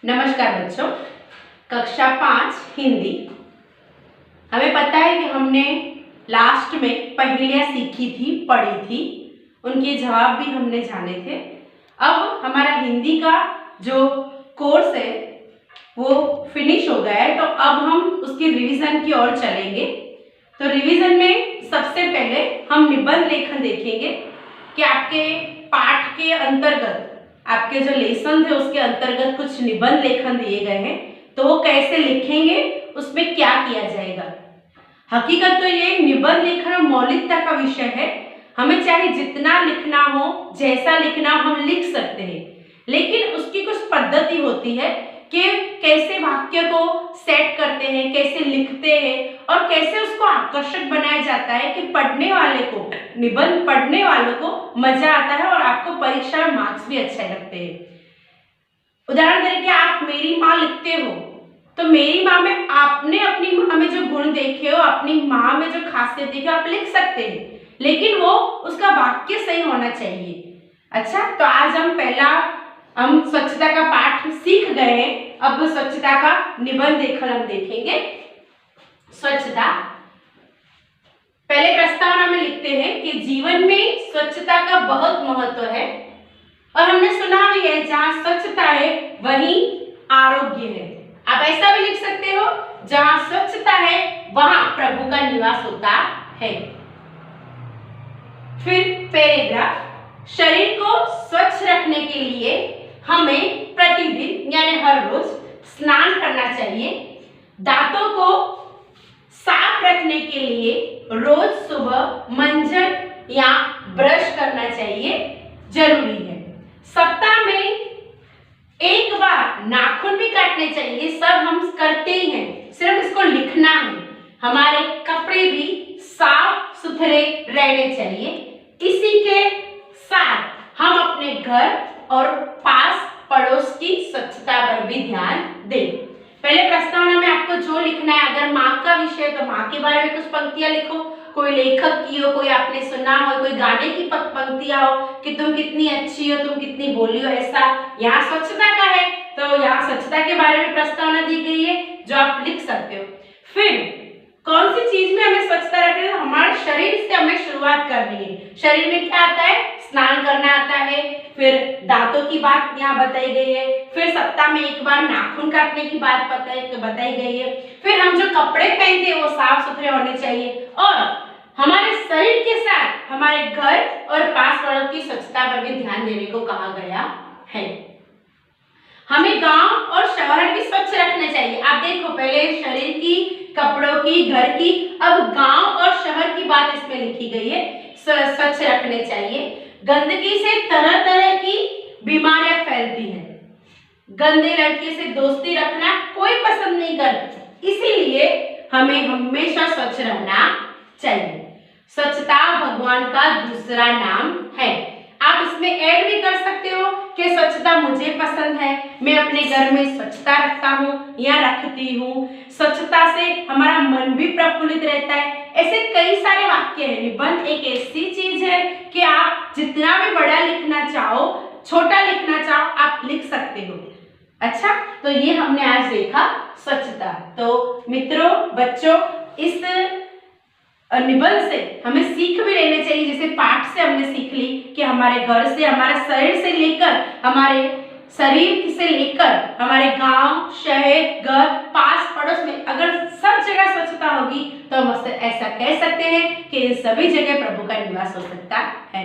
नमस्कार बच्चों, कक्षा 5 हिंदी। हमें पता है कि हमने लास्ट में पहेलियाँ सीखी थी, पढ़ी थी, उनके जवाब भी हमने जाने थे। अब हमारा हिंदी का जो कोर्स है वो फिनिश हो गया है, तो अब हम उसके रिवीजन की ओर चलेंगे। तो रिवीजन में सबसे पहले हम निबंध लेखन देखेंगे कि आपके पाठ के अंतर्गत, आपके जो लेसन थे उसके अंतर्गत कुछ निबंध लेखन दिए गए हैं, तो वो कैसे लिखेंगे, उसमें क्या किया जाएगा। हकीकत तो ये निबंध लेखन मौलिकता का विषय है। हमें चाहे जितना लिखना हो, जैसा लिखना हो, हम लिख सकते हैं, लेकिन उसकी कुछ पद्धति होती है कि कैसे वाक्य को सेट करते हैं, कैसे लिखते हैं और कैसे उसको आकर्षक बनाया जाता है कि पढ़ने वाले को, निबंध पढ़ने वालों को मजा आता है और आपको परीक्षा में मार्क्स भी अच्छे लगते हैं। उदाहरण तरीके आप मेरी माँ लिखते हो, तो मेरी माँ में आपने अपनी माँ में जो गुण देखे हो, अपनी माँ में जो खासियत देखे हो, आप लिख सकते हैं, लेकिन वो उसका वाक्य सही होना चाहिए। अच्छा, तो आज हम स्वच्छता का पाठ सीख गए हैं। अब स्वच्छता का निबंध लेखन हम देखेंगे। स्वच्छता, पहले प्रस्तावना में लिखते हैं कि जीवन में स्वच्छता का बहुत महत्व है और हमने सुना भी है, जहां स्वच्छता है वहीं आरोग्य है। आप ऐसा भी लिख सकते हो, जहां स्वच्छता है वहां प्रभु का निवास होता है। फिर पैराग्राफ, शरीर को स्वच्छ रखने के लिए हमें प्रतिदिन यानी हर रोज स्नान करना चाहिए। दांतों को साफ रखने के लिए रोज सुबह मंजन या ब्रश करना चाहिए, जरूरी है। सप्ताह में एक बार नाखून भी काटने चाहिए, सब हम करते ही हैं, सिर्फ इसको लिखना है। हमारे कपड़े भी साफ सुथरे रहने चाहिए। इसी के साथ हम अपने घर और पास पड़ोस की स्वच्छता पर भी ध्यान दें। पहले प्रस्तावना में आपको जो लिखना है, अगर माँ का विषय तो माँ के बारे में कुछ पंक्तियां लिखो, कोई लेखक की हो, कोई आपने सुना हो, कोई गाने की पंक्तियां हो कि तुम कितनी अच्छी हो, तुम कितनी भोली हो, ऐसा। यहाँ स्वच्छता का है तो यहाँ स्वच्छता के बारे में प्रस्तावना दी गई है जो आप लिख सकते हो। फिर कौन सी चीज में हमें स्वच्छता रखनी है, हमारे शरीर से हमें शुरुआत करनी है। शरीर में क्या आता है, स्नान करना आता है। फिर दांतों की बात यहाँ बताई गई है। फिर सप्ताह में एक बार नाखून काटने की बात बताई गई है। फिर हम जो कपड़े पहनते हैं वो साफ सुथरे होने चाहिए और हमारे शरीर के साथ हमारे घर और पास पड़ोस की स्वच्छता पर भी ध्यान देने को कहा गया है। हमें गांव और शहर भी स्वच्छ रखने चाहिए। आप देखो, पहले शरीर की, कपड़ों की, घर की, अब गांव और शहर की बात इसमें लिखी गई है। स्वच्छ रखने चाहिए। गंदगी से तरह तरह की बीमारियां फैलती हैं। गंदे लड़के से दोस्ती रखना कोई पसंद नहीं करता, इसीलिए हमें हमेशा स्वच्छ रहना चाहिए। स्वच्छता भगवान का दूसरा नाम है। आप इसमें ऐड भी कर सकते हो कि स्वच्छता मुझे पसंद है, मैं अपने घर में स्वच्छता रखता हूँ या रखती हूँ, स्वच्छता से हमारा मन भी प्रफुल्लित रहता है। ऐसे कई सारे वाक्य हैं। निबंध एक ऐसी चीज है कि आप जितना भी बड़ा लिखना चाहो, छोटा लिखना चाहो, आप लिख सकते हो। अच्छा, तो ये हमने आज देखा स्वच्छता। तो मित्रों, बच्चों, इस निबंध से हमें सीख भी लेने चाहिए। जैसे पाठ से हमने सीख ली कि हमारे घर से, हमारे शरीर से लेकर, हमारे गांव, शहर, घर, पास पड़ोस में अगर सब जगह स्वच्छता होगी तो हम ऐसा कह सकते हैं कि इन सभी जगह प्रभु का निवास हो सकता है।